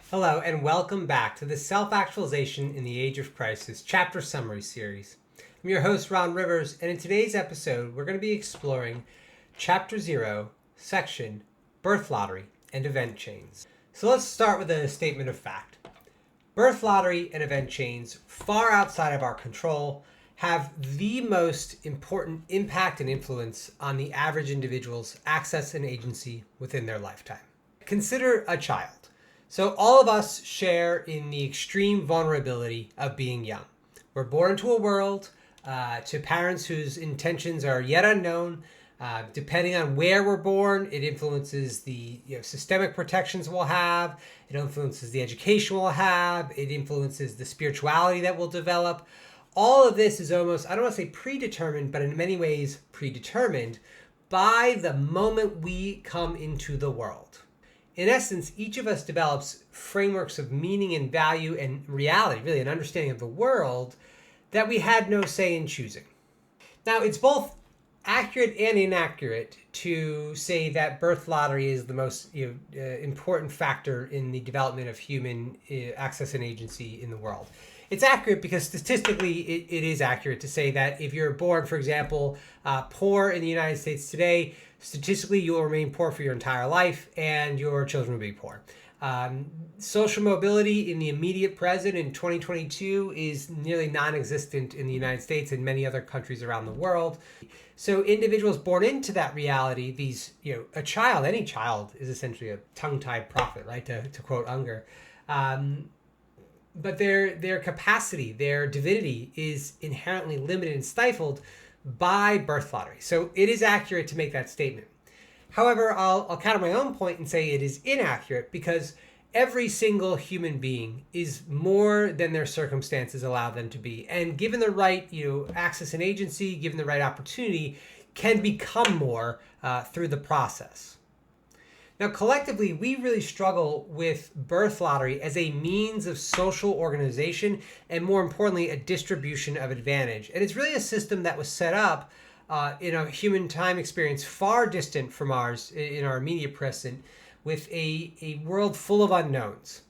Hello, and welcome back to the Self-Actualization in the Age of Crisis Chapter Summary Series. I'm your host, Ron Rivers, and in today's episode, we're going to be exploring Chapter 0, Section Birth Lottery and Event Chains. So let's start with a statement of fact. Birth lottery and event chains, far outside of our control, have the most important impact and influence on the average individual's access and agency within their lifetime. Consider a child. So all of us share in the extreme vulnerability of being young. We're born into a world to parents whose intentions are yet unknown. Depending on where we're born, it influences the systemic protections we'll have. It influences the education we'll have. It influences the spirituality that we'll develop. All of this is almost, I don't want to say predetermined, but in many ways predetermined by the moment we come into the world. In essence, each of us develops frameworks of meaning and value and reality, really an understanding of the world that we had no say in choosing. Now, it's both accurate and inaccurate to say that birth lottery is the most important factor in the development of human access and agency in the world. It's accurate because statistically it is accurate to say that if you're born, for example, poor in the United States today, statistically you will remain poor for your entire life and your children will be poor. Social mobility in the immediate present in 2022 is nearly non-existent in the United States and many other countries around the world. So individuals born into that reality, a child, any child is essentially a tongue-tied prophet, right? To quote Unger. But their capacity, their divinity is inherently limited and stifled by birth lottery. So it is accurate to make that statement. However, I'll counter my own point and say it is inaccurate because every single human being is more than their circumstances allow them to be. And given the right access and agency, given the right opportunity, can become more through the process. Now, collectively, we really struggle with birth lottery as a means of social organization and, more importantly, a distribution of advantage. And it's really a system that was set up in a human time experience far distant from ours in our immediate present, with a world full of unknowns.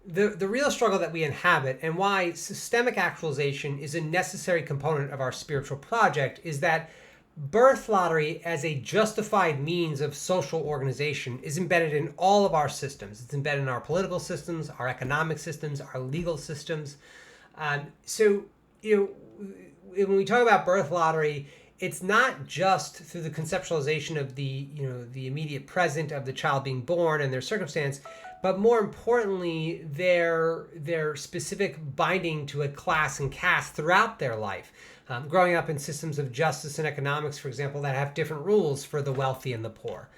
The real struggle that we inhabit and why systemic actualization is a necessary component of our spiritual project is that birth lottery as a justified means of social organization is embedded in all of our systems. It's embedded in our political systems, our economic systems, our legal systems. So when we talk about birth lottery, it's not just through the conceptualization of the immediate present of the child being born and their circumstance, but more importantly, their specific binding to a class and caste throughout their life. Growing up in systems of justice and economics, for example, that have different rules for the wealthy and the poor.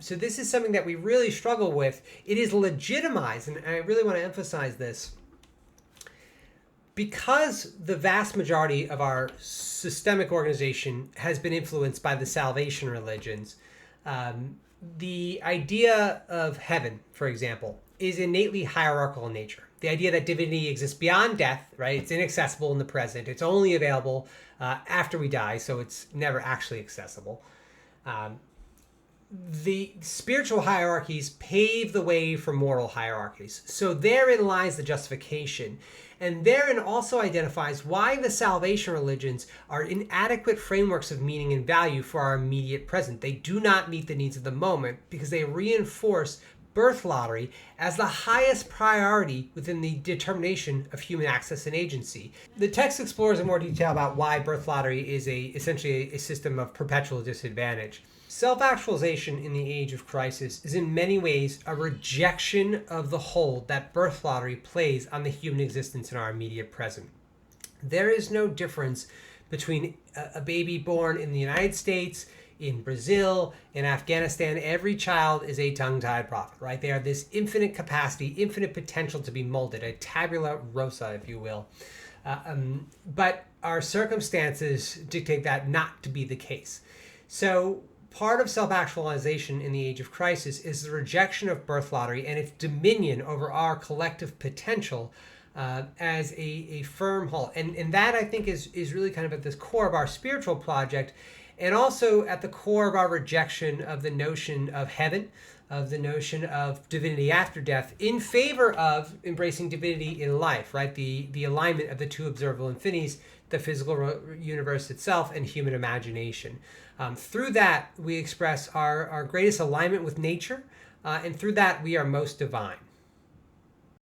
So this is something that we really struggle with. It is legitimized, and I really want to emphasize this, because the vast majority of our systemic organization has been influenced by the salvation religions. The idea of heaven, for example, is innately hierarchical in nature. The idea that divinity exists beyond death, right? It's inaccessible in the present. It's only available after we die, so it's never actually accessible. The spiritual hierarchies pave the way for moral hierarchies. So therein lies the justification. And therein also identifies why the salvation religions are inadequate frameworks of meaning and value for our immediate present. They do not meet the needs of the moment because they reinforce birth lottery as the highest priority within the determination of human access and agency. The text explores in more detail about why birth lottery is essentially a system of perpetual disadvantage. Self-actualization in the age of crisis is in many ways a rejection of the hold that birth lottery plays on the human existence in our immediate present. There is no difference between a baby born in the United States, in Brazil, in Afghanistan. Every child is a tongue-tied prophet, right? They are this infinite capacity, infinite potential to be molded, a tabula rasa, if you will. But our circumstances dictate that not to be the case. So part of self-actualization in the age of crisis is the rejection of birth lottery and its dominion over our collective potential as a firm hold. And that, I think, is really kind of at the core of our spiritual project, and also at the core of our rejection of the notion of heaven, of the notion of divinity after death in favor of embracing divinity in life, right? The alignment of the two observable infinities, the physical universe itself and human imagination. Through that, we express our greatest alignment with nature, and through that, we are most divine.